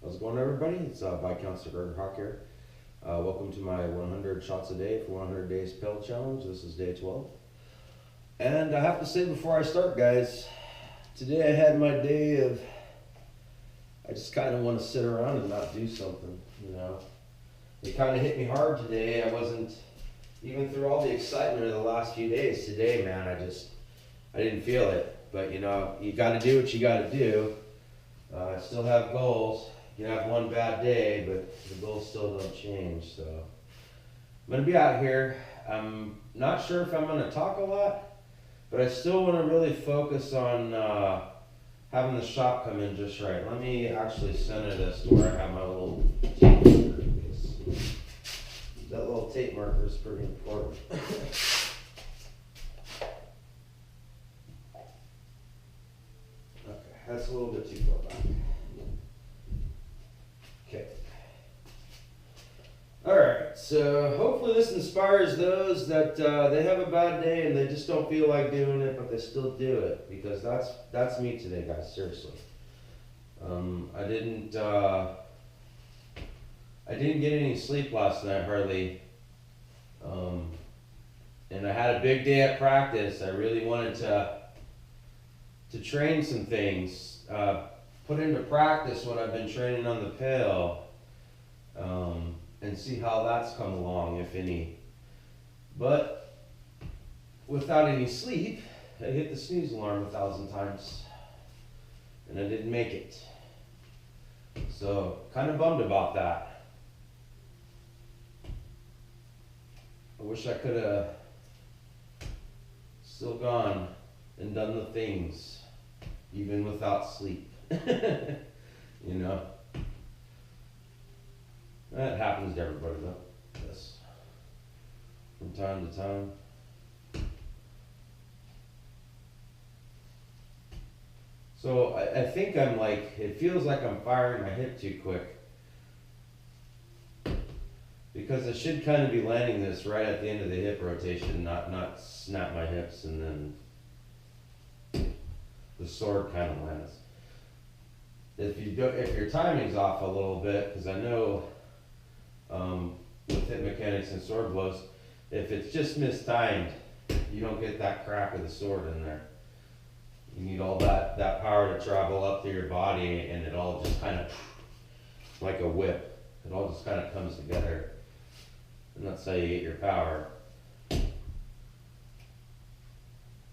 How's it going, everybody? It's Viscount Gregor Hawke here. Welcome to my 100 shots a day for 100 days Pell challenge. This is day 12. And I have to say before I start, guys, today I had my day of, I just kind of want to sit around and not do something, you know. It kind of hit me hard today. I wasn't, even through all the excitement of the last few days, today, man, I didn't feel it. But, you know, you got to do what you got to do. I still have goals. You can have one bad day, but the goals still don't change. So I'm going to be out here. I'm not sure if I'm going to talk a lot, but I still want to really focus on having the shot come in just right. Let me actually center this to where I have my little tape marker, because that little tape marker is pretty important. Okay, that's a little bit too far back. Okay. Alright, so hopefully this inspires those that they have a bad day and they just don't feel like doing it, but they still do it, because that's me today, guys, seriously. I didn't get any sleep last night, hardly. And I had a big day at practice. I really wanted to train some things, put into practice what I've been training on the Pell, and see how that's come along, if any. But without any sleep, I hit the snooze alarm 1,000 times, and I didn't make it. So, kind of bummed about that. I wish I could have still gone and done the things, even without sleep. You know? That happens to everybody, though. Yes. From time to time. So I think I'm like, it feels like I'm firing my hip too quick, because I should kind of be landing this right at the end of the hip rotation, not snap my hips and then the sword kind of lands. If your timing's off a little bit, because I know with hip mechanics and sword blows, if it's just mistimed, you don't get that crack of the sword in there. You need all that power to travel up through your body, and it all just kind of, like a whip, it all just kind of comes together. And that's how you get your power.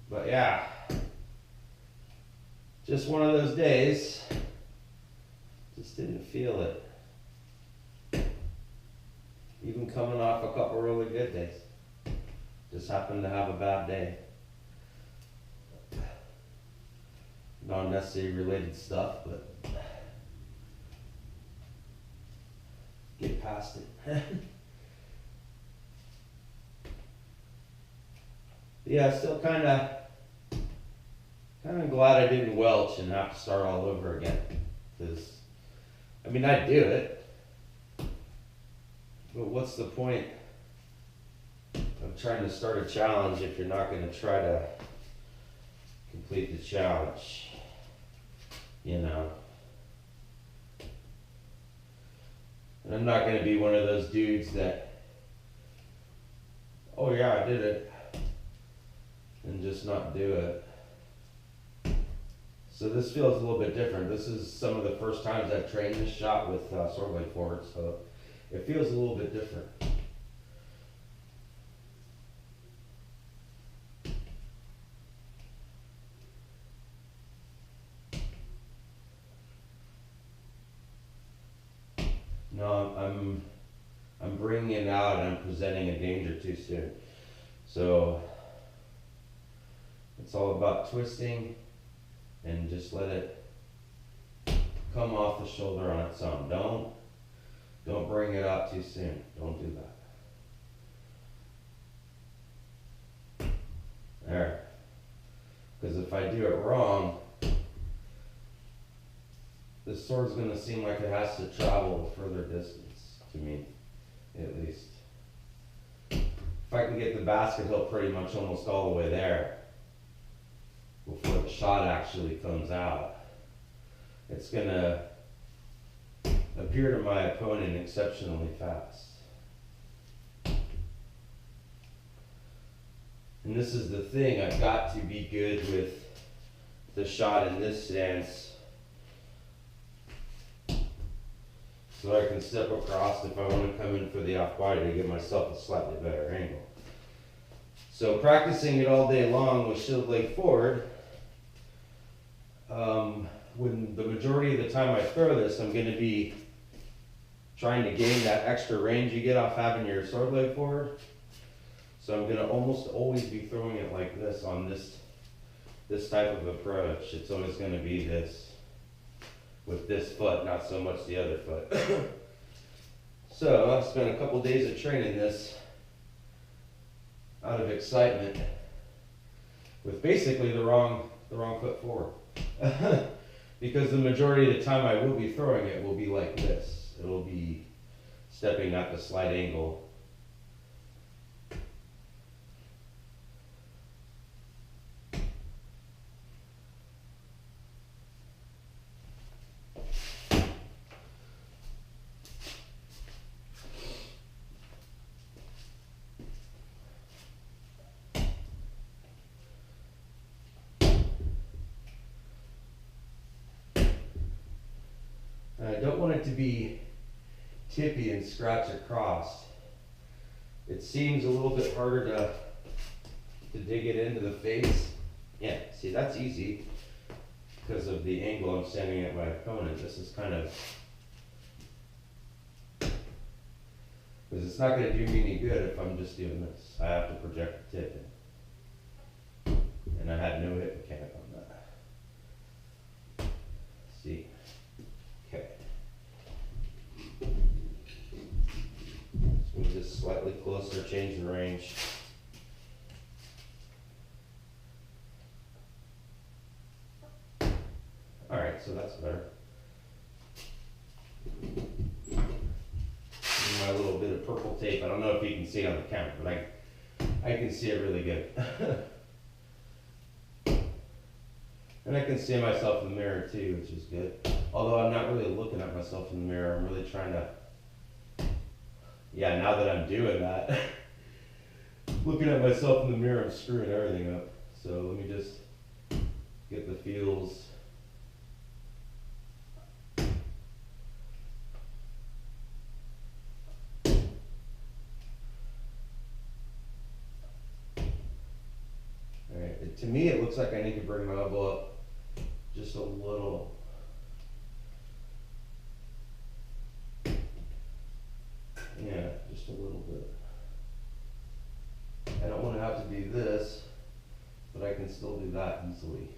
But yeah, just one of those days. Just didn't feel it. Even coming off a couple really good days. Just happened to have a bad day. Not necessarily related stuff, but get past it. Yeah, still kind of glad I didn't welch and have to start all over again. Because, I mean, I'd do it, but what's the point of trying to start a challenge if you're not going to try to complete the challenge, you know? And I'm not going to be one of those dudes that, oh yeah, I did it, and just not do it. So this feels a little bit different. This is some of the first times I've trained this shot with sword blade forward, so it feels a little bit different. No, I'm bringing it out and I'm presenting a danger too soon. So it's all about twisting and just let it come off the shoulder on its own. Don't bring it out too soon. Don't do that. There. Because if I do it wrong, the sword's going to seem like it has to travel a further distance, to me, at least. If I can get the basket hilt pretty much almost all the way there before the shot actually comes out, it's going to appear to my opponent exceptionally fast. And this is the thing, I've got to be good with the shot in this stance so I can step across if I want to come in for the off body to give myself a slightly better angle. So practicing it all day long with shield leg forward, when the majority of the time I throw this, I'm going to be trying to gain that extra range you get off having your sword leg forward. So I'm going to almost always be throwing it like this on this type of approach. It's always going to be this with this foot, not so much the other foot. So I've spent a couple days of training this out of excitement with basically the wrong foot forward. Because the majority of the time I will be throwing it will be like this. It will be stepping at the slight angle. I don't want it to be tippy and scratch across. It seems a little bit harder to dig it into the face. Yeah, see, that's easy because of the angle I'm standing at my opponent. This is kind of, because it's not going to do me any good if I'm just doing this. I have to project the tip in. And I had no hip mechanic on that. See? Okay. So move this slightly closer, change the range. Alright, so that's better. And my little bit of purple tape. I don't know if you can see it on the camera, but I can see it really good. And I can see myself in the mirror too, which is good. Although I'm not really looking at myself in the mirror, I'm really trying to, yeah, now that I'm doing that, looking at myself in the mirror, I'm screwing everything up. So let me just get the feels. Alright, to me it looks like I need to bring my elbow up just a little. Yeah, just a little bit. I don't want to have to do this, but I can still do that easily.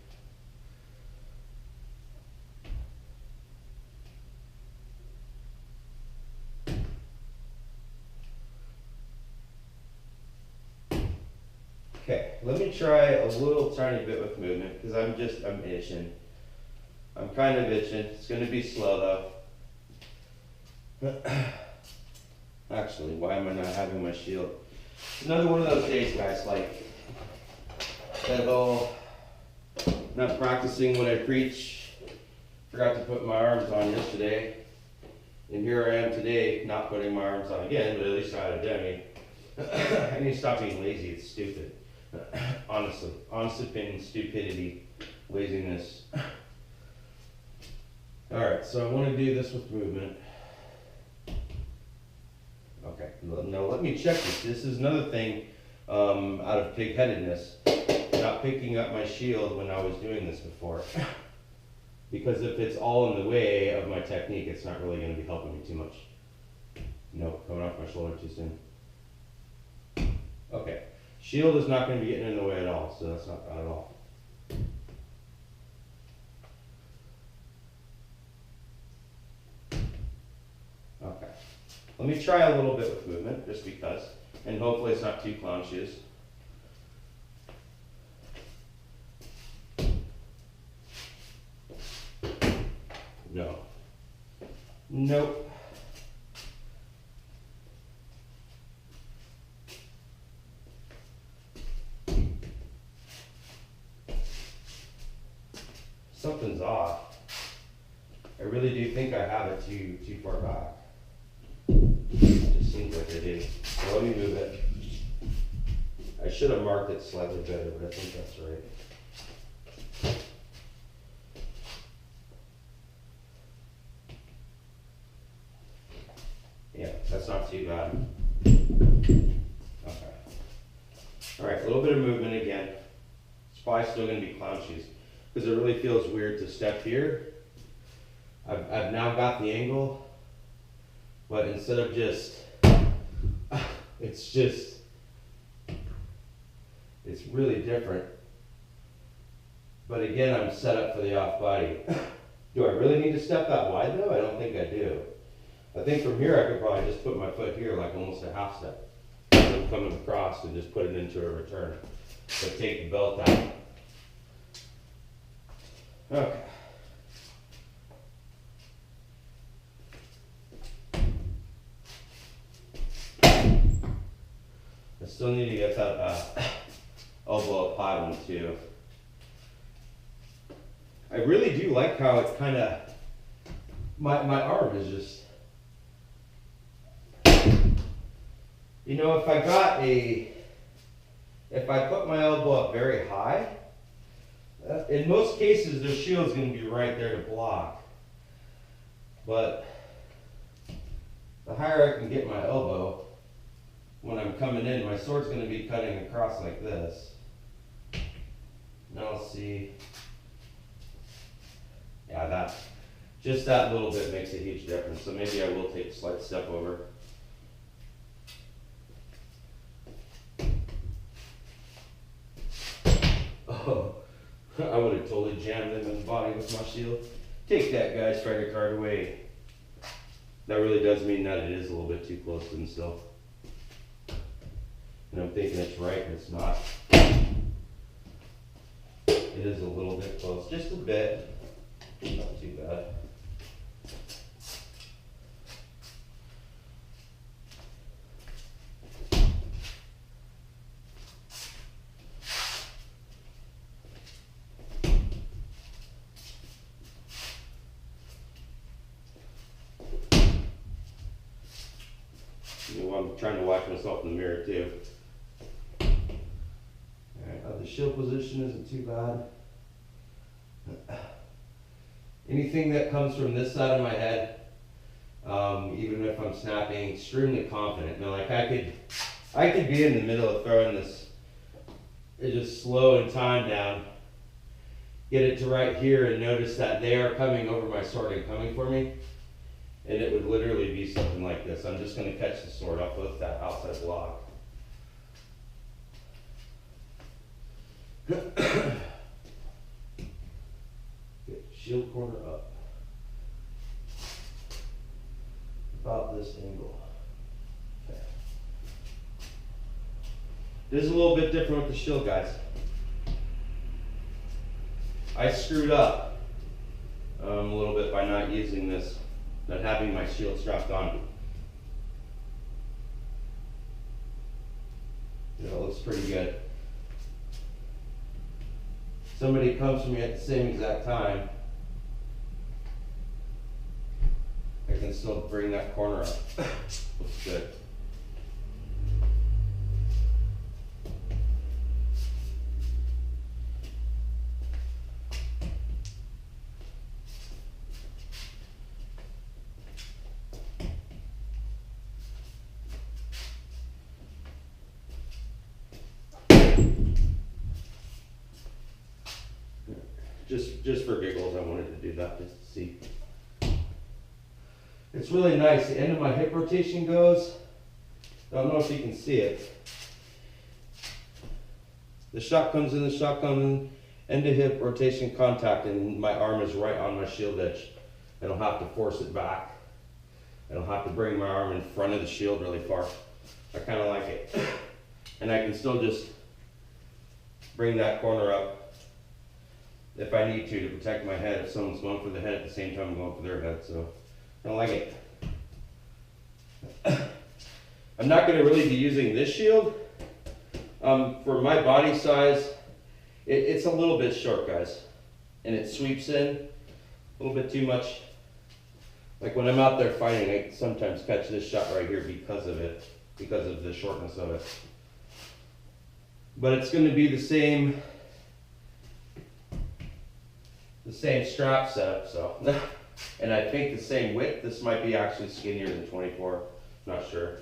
Okay, let me try a little tiny bit with movement because I'm itching. I'm kind of itching. It's going to be slow though. Actually, why am I not having my shield? Another one of those days, guys, like that whole not practicing what I preach. Forgot to put my arms on yesterday. And here I am today, not putting my arms on again, but at least I had a demi. I need to stop being lazy, it's stupid. Honestly, honest opinion, stupidity, laziness. Alright, so I want to do this with movement. Okay, now let me check this. This is another thing out of pig-headedness. Not picking up my shield when I was doing this before. Because if it's all in the way of my technique, it's not really going to be helping me too much. Nope, coming off my shoulder too soon. Okay, shield is not going to be getting in the way at all, so that's not bad at all. Okay, let me try a little bit with movement, just because, and hopefully it's not too clown shoes. No. Nope. Something's off. I really do think I have it too far back. It just seems like I do. So let me move it. I should have marked it slightly better, but I think that's right. Yeah, that's not too bad. Okay. Alright, a little bit of movement again. It's probably still going to be clown shoes because it really feels weird to step here. I've now got the angle, but instead of it's really different. But again, I'm set up for the off body. Do I really need to step that wide though? I don't think I do. I think from here I could probably just put my foot here like almost a half step. And then coming across and just put it into a return. But take the belt out. Okay. I still need to get that elbow up high one too. I really do like how it's kind of, my arm is just, you know, if I put my elbow up very high, in most cases the shield's going to be right there to block. But the higher I can get my elbow, when I'm coming in, my sword's going to be cutting across like this. Now let's see. Yeah, just that little bit makes a huge difference. So maybe I will take a slight step over. Oh, I would have totally jammed him in the body with my shield. Take that, guys, striker card away. That really does mean that it is a little bit too close to himself. And I'm thinking it's right, and it's not. It is a little bit close, just a bit. Not too bad. You know, I'm trying to watch myself in the mirror too. Alright, the shield position isn't too bad. Anything that comes from this side of my head, even if I'm snapping, extremely confident. Now, like I could be in the middle of throwing this, just slowing time down, get it to right here, and notice that they are coming over my sword and coming for me, and it would literally be something like this. I'm just going to catch the sword off with that outside block. Shield corner up. About this angle. Okay. This is a little bit different with the shield, guys. I screwed up a little bit by not using this, not having my shield strapped on. You know, it looks pretty good. Somebody comes to me at the same exact time, I can still bring that corner up. Looks good. Just for giggles, I wanted to do that just to see. It's really nice. The end of my hip rotation goes. Don't know if you can see it. The shot comes in, end to hip rotation contact, and my arm is right on my shield edge. I don't have to force it back. I don't have to bring my arm in front of the shield really far. I kind of like it. And I can still just bring that corner up if I need to protect my head if someone's going for the head at the same time I'm going for their head. So I don't like it. I'm not going to really be using this shield. For my body size, it's a little bit short, guys. And it sweeps in a little bit too much Like when I'm out there fighting, I sometimes catch this shot right here because of it, because of the shortness of it. But it's going to be the same strap setup, so. And I think the same width. This might be actually skinnier than 24, not sure.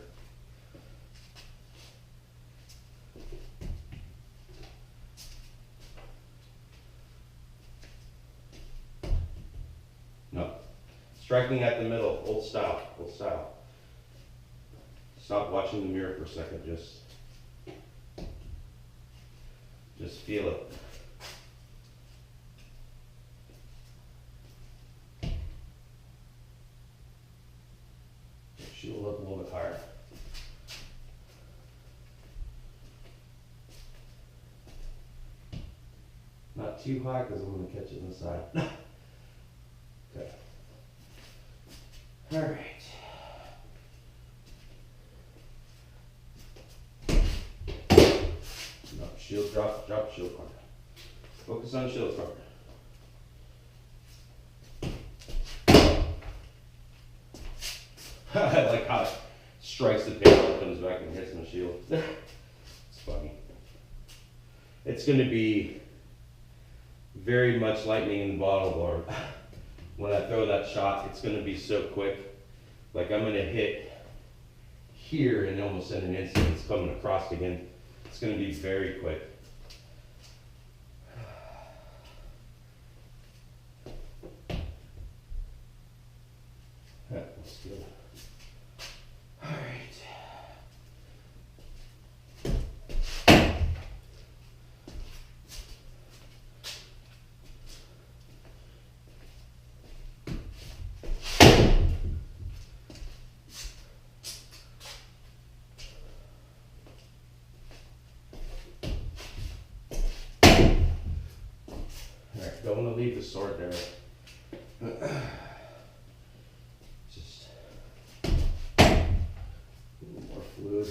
No. Striking at the middle, old style, old style. Stop watching the mirror for a second, just feel it. Shield up a little bit higher. Not too high because I'm going to catch it in the side. Okay. All right. No, shield, drop shield corner. Focus on shield corner. I like how it strikes the paper, comes back and hits my shield. It's funny. It's going to be very much lightning in the bottle, or when I throw that shot, it's going to be so quick. Like I'm going to hit here and almost in an instant it's coming across again. It's going to be very quick. Yeah, that's good. All right. Don't want to leave the sword there. Just a little more fluid.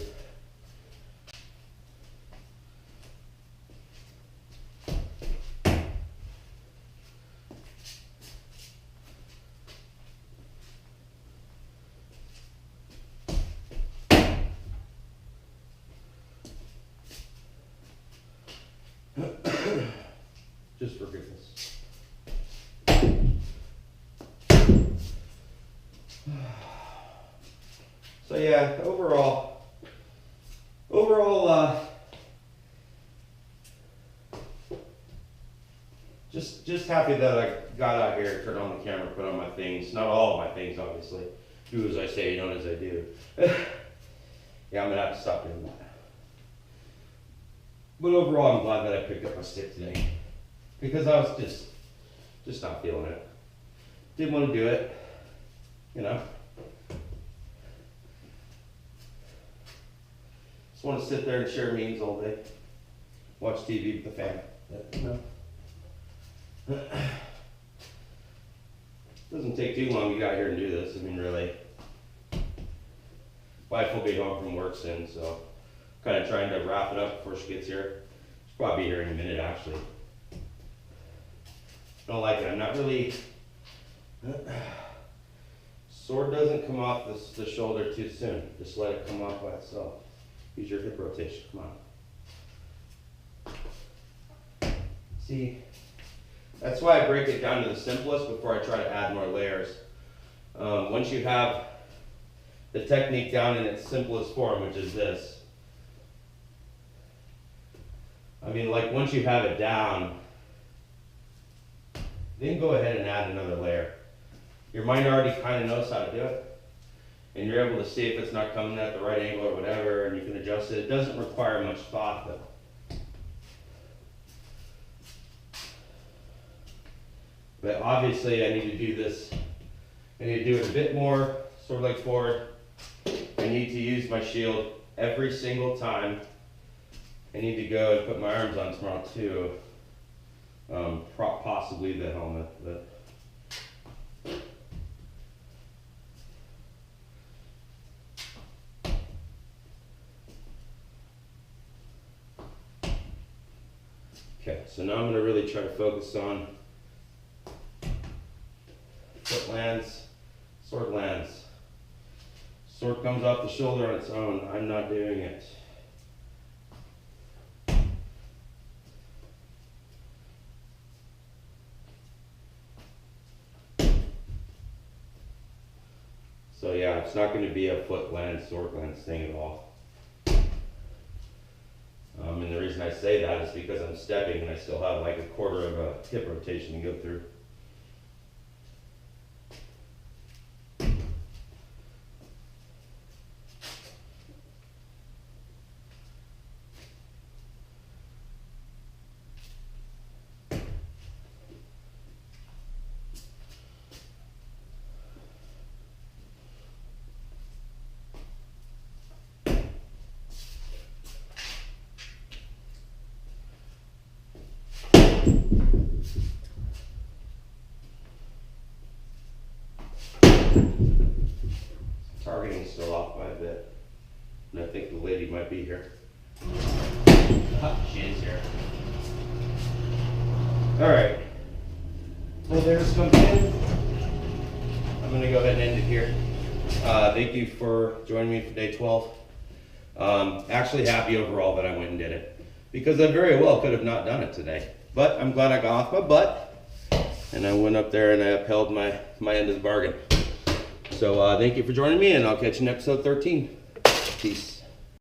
Just for goodness. So yeah, overall, just happy that I got out here, turned on the camera, put on my things. Not all of my things, obviously. Do as I say, don't as I do. Yeah, I'm gonna have to stop doing that. But overall, I'm glad that I picked up my stick today, because I was just not feeling it. Didn't want to do it, you know. Just want to sit there and share memes all day, watch TV with the fam. You know. Doesn't take too long to get out here and do this. I mean, really. Wife will be home from work soon, so kind of trying to wrap it up before she gets here. She'll probably be here in a minute, actually. Don't like it. I'm not really. Sword doesn't come off the shoulder too soon. Just let it come off by itself. Use your hip rotation. Come on. See, that's why I break it down to the simplest before I try to add more layers. Once you have the technique down in its simplest form, which is this. I mean, like once you have it down, then go ahead and add another layer. Your mind already kind of knows how to do it, and you're able to see if it's not coming at the right angle or whatever, and you can adjust it. It doesn't require much thought though. But obviously I need to do this. I need to do it a bit more, sort of like forward. I need to use my shield every single time. I need to go and put my arms on tomorrow too. Possibly the helmet, but. Okay, so now I'm going to really try to focus on foot lands, Sword lands. Sword comes off the shoulder on its own. I'm not doing it. So yeah, it's not going to be a foot lands, sword lands thing at all. And the reason I say that is because I'm stepping and I still have like a quarter of a hip rotation to go through. Targeting is still off by a bit, and I think the lady might be here. She is here. All right. Well, there's comes in. I'm going to go ahead and end it here. Thank you for joining me for day 12. Actually happy overall that I went and did it, because I very well could have not done it today. But I'm glad I got off my butt, and I went up there and I upheld my end of the bargain. So thank you for joining me, and I'll catch you in episode 13. Peace.